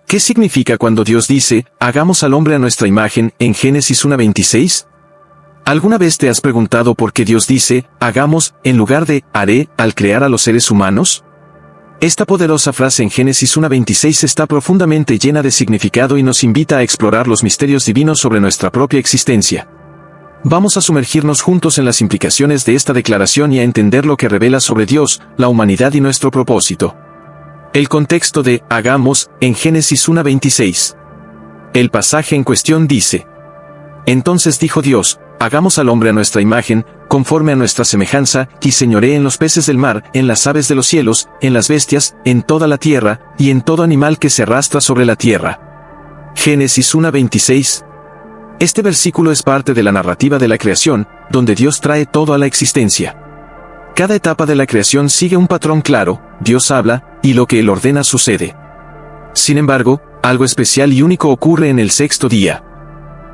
¿Qué significa cuando Dios dice, hagamos al hombre a nuestra imagen, en Génesis 1:26? ¿Alguna vez te has preguntado por qué Dios dice, hagamos, en lugar de, haré, al crear a los seres humanos? Esta poderosa frase en Génesis 1:26 está profundamente llena de significado y nos invita a explorar los misterios divinos sobre nuestra propia existencia. Vamos a sumergirnos juntos en las implicaciones de esta declaración y a entender lo que revela sobre Dios, la humanidad y nuestro propósito. El contexto de hagamos en Génesis 1:26. El pasaje en cuestión dice: Entonces dijo Dios, hagamos al hombre a nuestra imagen, conforme a nuestra semejanza, y señoree en los peces del mar, en las aves de los cielos, en las bestias, en toda la tierra, y en todo animal que se arrastra sobre la tierra. Génesis 1:26. Este versículo es parte de la narrativa de la creación, donde Dios trae todo a la existencia. Cada etapa de la creación sigue un patrón claro, Dios habla, y lo que Él ordena sucede. Sin embargo, algo especial y único ocurre en el sexto día.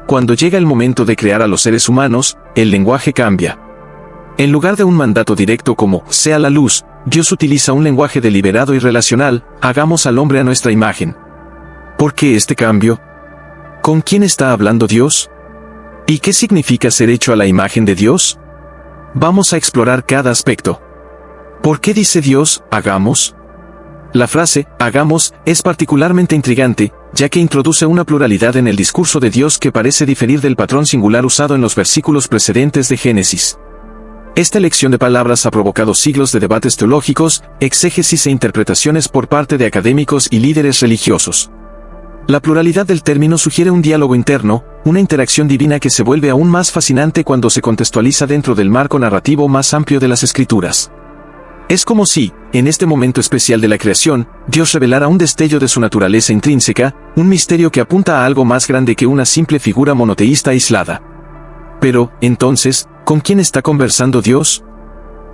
Cuando llega el momento de crear a los seres humanos, el lenguaje cambia. En lugar de un mandato directo como, sea la luz, Dios utiliza un lenguaje deliberado y relacional, hagamos al hombre a nuestra imagen. ¿Por qué este cambio? ¿Con quién está hablando Dios? ¿Y qué significa ser hecho a la imagen de Dios? Vamos a explorar cada aspecto. ¿Por qué dice Dios, hagamos? La frase, hagamos, es particularmente intrigante, ya que introduce una pluralidad en el discurso de Dios que parece diferir del patrón singular usado en los versículos precedentes de Génesis. Esta elección de palabras ha provocado siglos de debates teológicos, exégesis e interpretaciones por parte de académicos y líderes religiosos. La pluralidad del término sugiere un diálogo interno, una interacción divina que se vuelve aún más fascinante cuando se contextualiza dentro del marco narrativo más amplio de las Escrituras. Es como si, en este momento especial de la creación, Dios revelara un destello de su naturaleza intrínseca, un misterio que apunta a algo más grande que una simple figura monoteísta aislada. Pero, entonces, ¿con quién está conversando Dios?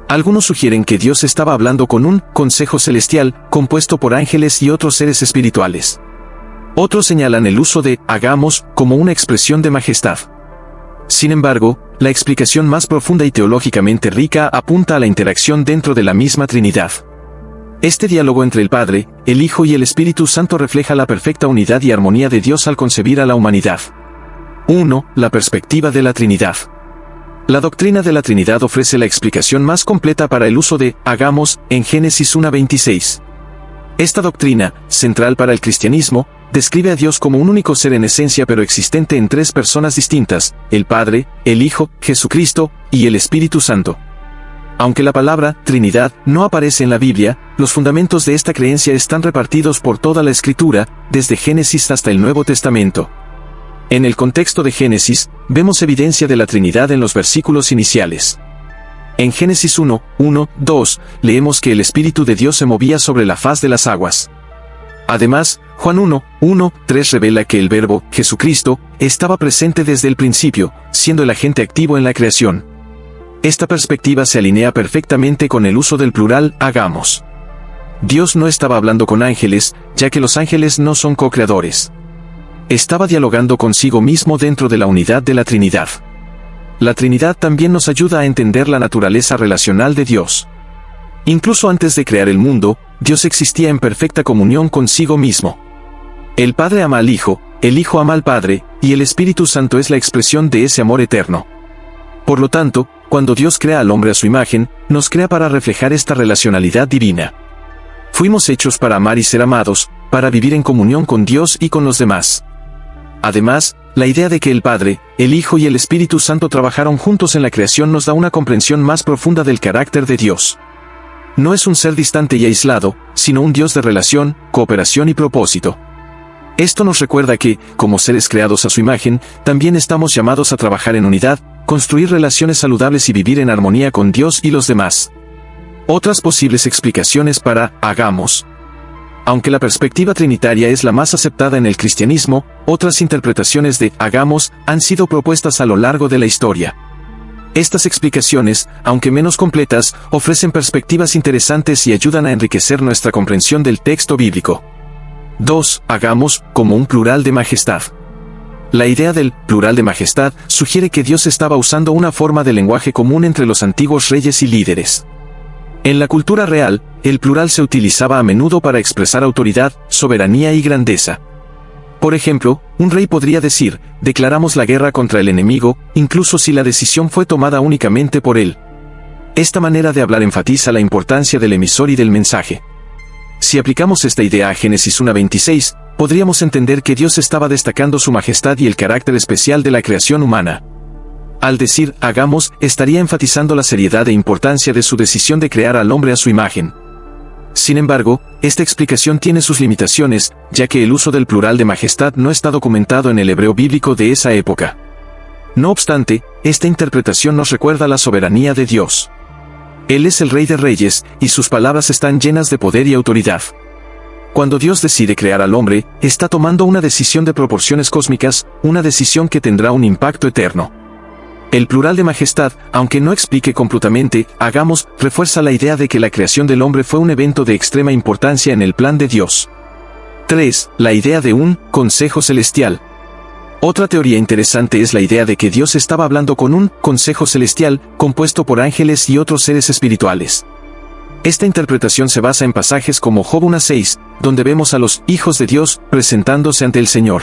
Algunos sugieren que Dios estaba hablando con un consejo celestial, compuesto por ángeles y otros seres espirituales. Otros señalan el uso de hagamos como una expresión de majestad. Sin embargo, la explicación más profunda y teológicamente rica apunta a la interacción dentro de la misma Trinidad. Este diálogo entre el Padre, el Hijo y el Espíritu Santo refleja la perfecta unidad y armonía de Dios al concebir a la humanidad. 1. La perspectiva de la Trinidad. La doctrina de la Trinidad ofrece la explicación más completa para el uso de hagamos en Génesis 1:26. Esta doctrina, central para el cristianismo, describe a Dios como un único ser en esencia pero existente en tres personas distintas, el Padre, el Hijo, Jesucristo, y el Espíritu Santo. Aunque la palabra Trinidad no aparece en la Biblia, los fundamentos de esta creencia están repartidos por toda la Escritura, desde Génesis hasta el Nuevo Testamento. En el contexto de Génesis, vemos evidencia de la Trinidad en los versículos iniciales. En Génesis 1:2, leemos que el Espíritu de Dios se movía sobre la faz de las aguas. Además, Juan 1:3 revela que el Verbo, Jesucristo, estaba presente desde el principio, siendo el agente activo en la creación. Esta perspectiva se alinea perfectamente con el uso del plural, hagamos. Dios no estaba hablando con ángeles, ya que los ángeles no son co-creadores. Estaba dialogando consigo mismo dentro de la unidad de la Trinidad. La Trinidad también nos ayuda a entender la naturaleza relacional de Dios. Incluso antes de crear el mundo, Dios existía en perfecta comunión consigo mismo. El Padre ama al Hijo, el Hijo ama al Padre, y el Espíritu Santo es la expresión de ese amor eterno. Por lo tanto, cuando Dios crea al hombre a su imagen, nos crea para reflejar esta relacionalidad divina. Fuimos hechos para amar y ser amados, para vivir en comunión con Dios y con los demás. Además, la idea de que el Padre, el Hijo y el Espíritu Santo trabajaron juntos en la creación nos da una comprensión más profunda del carácter de Dios. No es un ser distante y aislado, sino un Dios de relación, cooperación y propósito. Esto nos recuerda que, como seres creados a su imagen, también estamos llamados a trabajar en unidad, construir relaciones saludables y vivir en armonía con Dios y los demás. Otras posibles explicaciones para hagamos. Aunque la perspectiva trinitaria es la más aceptada en el cristianismo, otras interpretaciones de hagamos han sido propuestas a lo largo de la historia. Estas explicaciones, aunque menos completas, ofrecen perspectivas interesantes y ayudan a enriquecer nuestra comprensión del texto bíblico. 2. Hagamos como un plural de majestad. La idea del plural de majestad sugiere que Dios estaba usando una forma de lenguaje común entre los antiguos reyes y líderes. En la cultura real, el plural se utilizaba a menudo para expresar autoridad, soberanía y grandeza. Por ejemplo, un rey podría decir, declaramos la guerra contra el enemigo, incluso si la decisión fue tomada únicamente por él. Esta manera de hablar enfatiza la importancia del emisor y del mensaje. Si aplicamos esta idea a Génesis 1:26, podríamos entender que Dios estaba destacando su majestad y el carácter especial de la creación humana. Al decir hagamos, estaría enfatizando la seriedad e importancia de su decisión de crear al hombre a su imagen. Sin embargo, esta explicación tiene sus limitaciones, ya que el uso del plural de majestad no está documentado en el hebreo bíblico de esa época. No obstante, esta interpretación nos recuerda la soberanía de Dios. Él es el Rey de Reyes, y sus palabras están llenas de poder y autoridad. Cuando Dios decide crear al hombre, está tomando una decisión de proporciones cósmicas, una decisión que tendrá un impacto eterno. El plural de majestad, aunque no explique completamente, hagamos, refuerza la idea de que la creación del hombre fue un evento de extrema importancia en el plan de Dios. 3. La idea de un consejo celestial. Otra teoría interesante es la idea de que Dios estaba hablando con un consejo celestial, compuesto por ángeles y otros seres espirituales. Esta interpretación se basa en pasajes como Job 1:6, donde vemos a los hijos de Dios presentándose ante el Señor.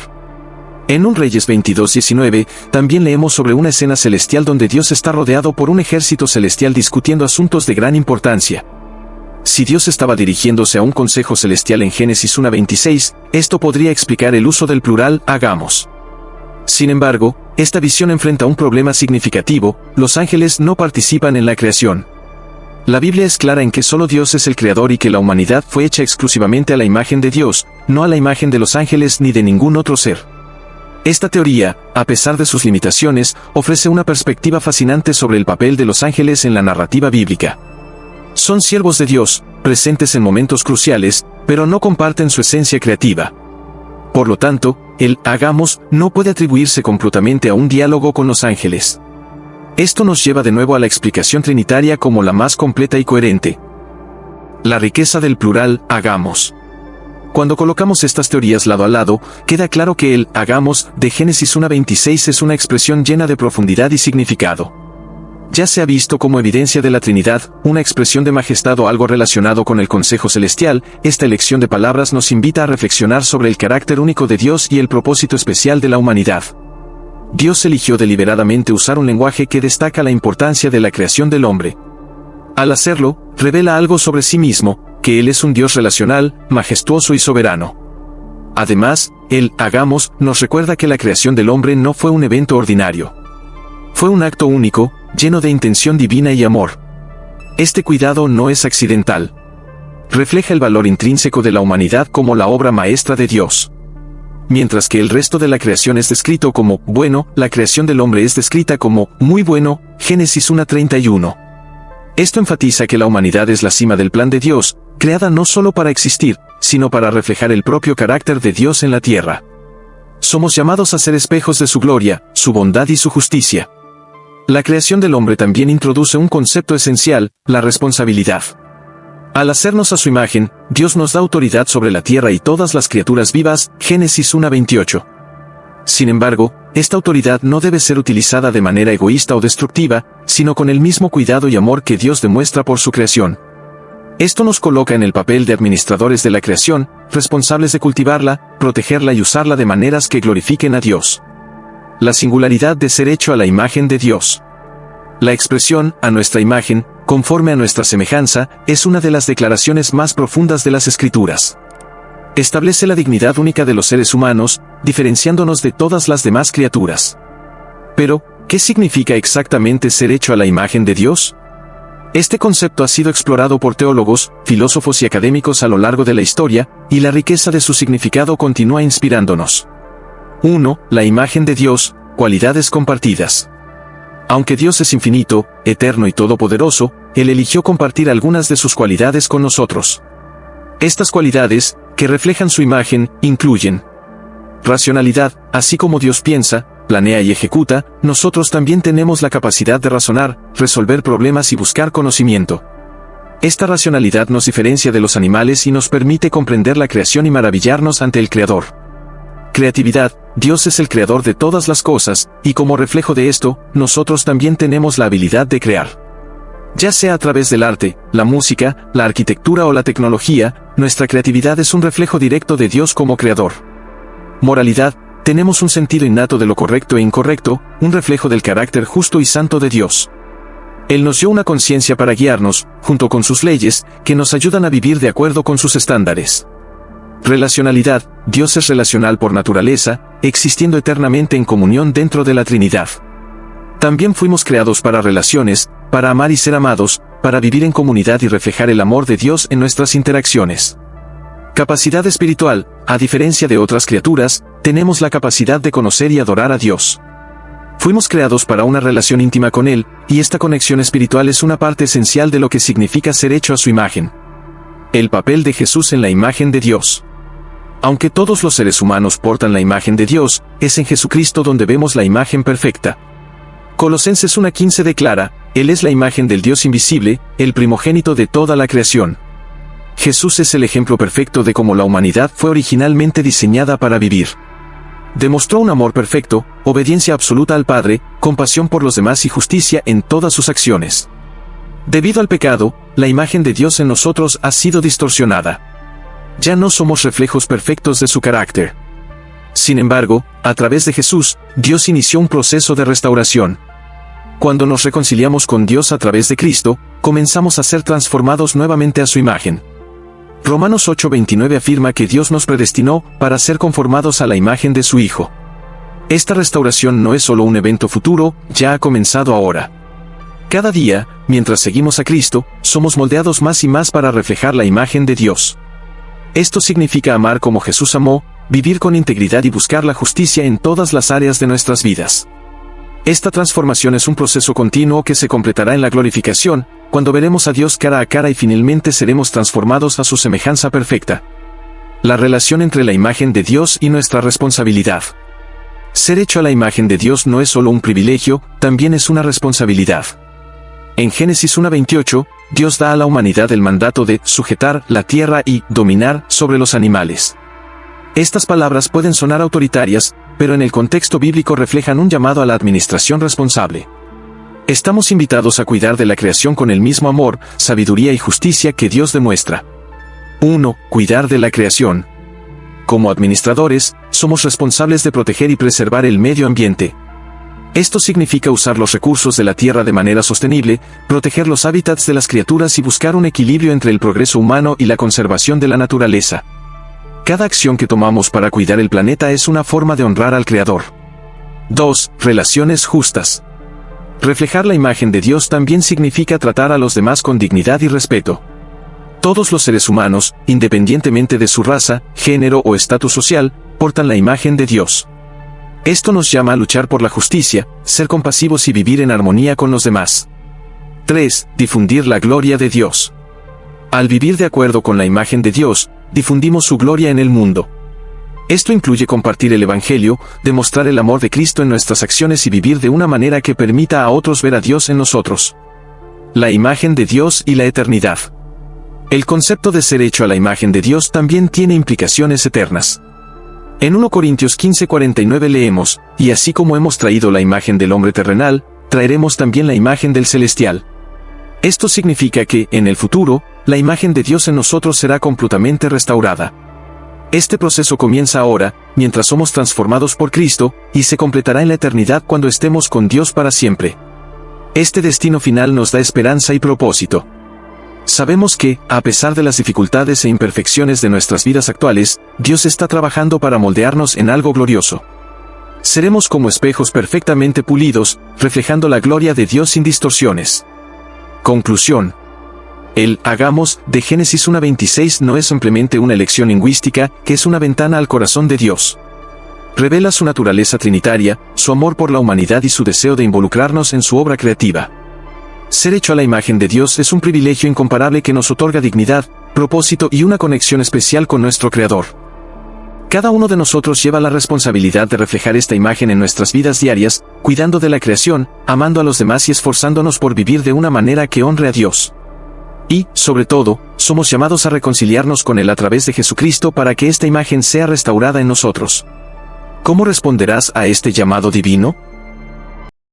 En 1 Reyes 22:19, también leemos sobre una escena celestial donde Dios está rodeado por un ejército celestial discutiendo asuntos de gran importancia. Si Dios estaba dirigiéndose a un consejo celestial en Génesis 1:26, esto podría explicar el uso del plural hagamos. Sin embargo, esta visión enfrenta un problema significativo: los ángeles no participan en la creación. La Biblia es clara en que solo Dios es el creador y que la humanidad fue hecha exclusivamente a la imagen de Dios, no a la imagen de los ángeles ni de ningún otro ser. Esta teoría, a pesar de sus limitaciones, ofrece una perspectiva fascinante sobre el papel de los ángeles en la narrativa bíblica. Son siervos de Dios, presentes en momentos cruciales, pero no comparten su esencia creativa. Por lo tanto, el hagamos no puede atribuirse completamente a un diálogo con los ángeles. Esto nos lleva de nuevo a la explicación trinitaria como la más completa y coherente. La riqueza del plural hagamos. Cuando colocamos estas teorías lado a lado, queda claro que el hagamos de Génesis 1:26 es una expresión llena de profundidad y significado. Ya se ha visto como evidencia de la Trinidad, una expresión de majestad o algo relacionado con el consejo celestial. Esta elección de palabras nos invita a reflexionar sobre el carácter único de Dios y el propósito especial de la humanidad. Dios eligió deliberadamente usar un lenguaje que destaca la importancia de la creación del hombre. Al hacerlo, revela algo sobre sí mismo, que Él es un Dios relacional, majestuoso y soberano. Además, el hagamos nos recuerda que la creación del hombre no fue un evento ordinario. Fue un acto único, lleno de intención divina y amor. Este cuidado no es accidental. Refleja el valor intrínseco de la humanidad como la obra maestra de Dios. Mientras que el resto de la creación es descrito como bueno, la creación del hombre es descrita como muy bueno, Génesis 1:31. Esto enfatiza que la humanidad es la cima del plan de Dios, creada no solo para existir, sino para reflejar el propio carácter de Dios en la tierra. Somos llamados a ser espejos de su gloria, su bondad y su justicia. La creación del hombre también introduce un concepto esencial: la responsabilidad. Al hacernos a su imagen, Dios nos da autoridad sobre la tierra y todas las criaturas vivas, Génesis 1:28. Sin embargo, esta autoridad no debe ser utilizada de manera egoísta o destructiva, sino con el mismo cuidado y amor que Dios demuestra por su creación. Esto nos coloca en el papel de administradores de la creación, responsables de cultivarla, protegerla y usarla de maneras que glorifiquen a Dios. La singularidad de ser hecho a la imagen de Dios. La expresión, a nuestra imagen, conforme a nuestra semejanza, es una de las declaraciones más profundas de las Escrituras. Establece la dignidad única de los seres humanos, diferenciándonos de todas las demás criaturas. Pero, ¿qué significa exactamente ser hecho a la imagen de Dios? Este concepto ha sido explorado por teólogos, filósofos y académicos a lo largo de la historia, y la riqueza de su significado continúa inspirándonos. 1. La imagen de Dios, cualidades compartidas. Aunque Dios es infinito, eterno y todopoderoso, Él eligió compartir algunas de sus cualidades con nosotros. Estas cualidades, que reflejan su imagen, incluyen racionalidad. Así como Dios piensa, planea y ejecuta, nosotros también tenemos la capacidad de razonar, resolver problemas y buscar conocimiento. Esta racionalidad nos diferencia de los animales y nos permite comprender la creación y maravillarnos ante el Creador. Creatividad. Dios es el creador de todas las cosas, y como reflejo de esto, nosotros también tenemos la habilidad de crear. Ya sea a través del arte, la música, la arquitectura o la tecnología, nuestra creatividad es un reflejo directo de Dios como creador. moralidad, tenemos un sentido innato de lo correcto e incorrecto, un reflejo del carácter justo y santo de Dios. Él nos dio una conciencia para guiarnos, junto con sus leyes, que nos ayudan a vivir de acuerdo con sus estándares. Relacionalidad, Dios es relacional por naturaleza, existiendo eternamente en comunión dentro de la Trinidad. También fuimos creados para relaciones, para amar y ser amados, para vivir en comunidad y reflejar el amor de Dios en nuestras interacciones. Capacidad espiritual, a diferencia de otras criaturas, tenemos la capacidad de conocer y adorar a Dios. Fuimos creados para una relación íntima con Él, y esta conexión espiritual es una parte esencial de lo que significa ser hecho a su imagen. El papel de Jesús en la imagen de Dios. Aunque todos los seres humanos portan la imagen de Dios, es en Jesucristo donde vemos la imagen perfecta. Colosenses 1:15 declara, Él es la imagen del Dios invisible, el primogénito de toda la creación. Jesús es el ejemplo perfecto de cómo la humanidad fue originalmente diseñada para vivir. Demostró un amor perfecto, obediencia absoluta al Padre, compasión por los demás y justicia en todas sus acciones. Debido al pecado, la imagen de Dios en nosotros ha sido distorsionada. Ya no somos reflejos perfectos de su carácter. Sin embargo, a través de Jesús, Dios inició un proceso de restauración. Cuando nos reconciliamos con Dios a través de Cristo, comenzamos a ser transformados nuevamente a su imagen. Romanos 8:29 afirma que Dios nos predestinó para ser conformados a la imagen de su Hijo. Esta restauración no es solo un evento futuro, ya ha comenzado ahora. Cada día, mientras seguimos a Cristo, somos moldeados más y más para reflejar la imagen de Dios. Esto significa amar como Jesús amó, vivir con integridad y buscar la justicia en todas las áreas de nuestras vidas. Esta transformación es un proceso continuo que se completará en la glorificación, cuando veremos a Dios cara a cara y finalmente seremos transformados a su semejanza perfecta. La relación entre la imagen de Dios y nuestra responsabilidad. Ser hecho a la imagen de Dios no es solo un privilegio, también es una responsabilidad. En Génesis 1:28, Dios da a la humanidad el mandato de sujetar la tierra y dominar sobre los animales. Estas palabras pueden sonar autoritarias, pero en el contexto bíblico reflejan un llamado a la administración responsable. Estamos invitados a cuidar de la creación con el mismo amor, sabiduría y justicia que Dios demuestra. 1. Cuidar de la creación. Como administradores, somos responsables de proteger y preservar el medio ambiente. Esto significa usar los recursos de la tierra de manera sostenible, proteger los hábitats de las criaturas y buscar un equilibrio entre el progreso humano y la conservación de la naturaleza. Cada acción que tomamos para cuidar el planeta es una forma de honrar al Creador. 2. Relaciones justas. Reflejar la imagen de Dios también significa tratar a los demás con dignidad y respeto. Todos los seres humanos, independientemente de su raza, género o estatus social, portan la imagen de Dios. Esto nos llama a luchar por la justicia, ser compasivos y vivir en armonía con los demás. 3. Difundir la gloria de Dios. Al vivir de acuerdo con la imagen de Dios, difundimos su gloria en el mundo. Esto incluye compartir el Evangelio, demostrar el amor de Cristo en nuestras acciones y vivir de una manera que permita a otros ver a Dios en nosotros. La imagen de Dios y la eternidad. El concepto de ser hecho a la imagen de Dios también tiene implicaciones eternas. En 1 Corintios 15:49 leemos, y así como hemos traído la imagen del hombre terrenal, traeremos también la imagen del celestial. Esto significa que, en el futuro, la imagen de Dios en nosotros será completamente restaurada. Este proceso comienza ahora, mientras somos transformados por Cristo, y se completará en la eternidad cuando estemos con Dios para siempre. Este destino final nos da esperanza y propósito. Sabemos que, a pesar de las dificultades e imperfecciones de nuestras vidas actuales, Dios está trabajando para moldearnos en algo glorioso. Seremos como espejos perfectamente pulidos, reflejando la gloria de Dios sin distorsiones. Conclusión. El hagamos de Génesis 1:26 no es simplemente una elección lingüística, que es una ventana al corazón de Dios. Revela su naturaleza trinitaria, su amor por la humanidad y su deseo de involucrarnos en su obra creativa. Ser hecho a la imagen de Dios es un privilegio incomparable que nos otorga dignidad, propósito y una conexión especial con nuestro Creador. Cada uno de nosotros lleva la responsabilidad de reflejar esta imagen en nuestras vidas diarias, cuidando de la creación, amando a los demás y esforzándonos por vivir de una manera que honre a Dios. Y, sobre todo, somos llamados a reconciliarnos con Él a través de Jesucristo para que esta imagen sea restaurada en nosotros. ¿Cómo responderás a este llamado divino?